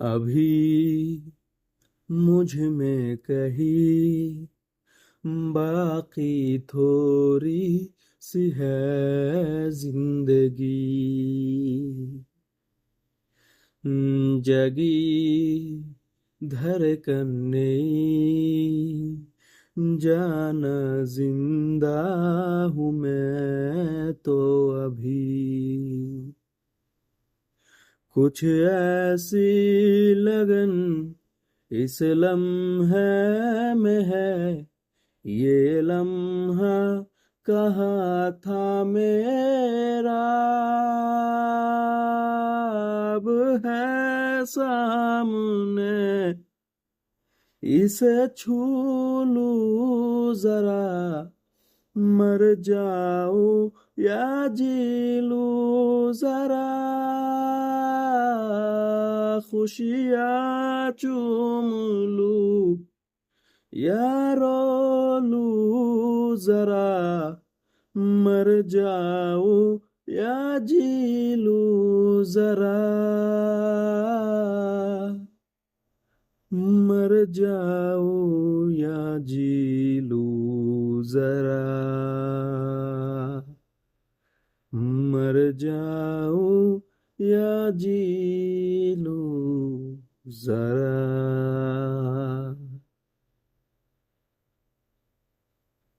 अभी मुझ में कहीं बाकी थोड़ी सी है जिंदगी, जगी धड़कन नहीं, जाना जिंदा हूँ मैं तो अभी। कुछ ऐसी लगन इस लम्हे में है, ये लम्हा कहाँ था मेरा, अब है सामने, इसे छू लूं जरा, मर जाऊं या जी लूं जरा, खुशियाँ चूम लूं या रो लूं जरा, मर जाऊं या जी लूं जरा, मर जाऊं या जी लूं जरा, मर जाऊं या जी लूं जरा।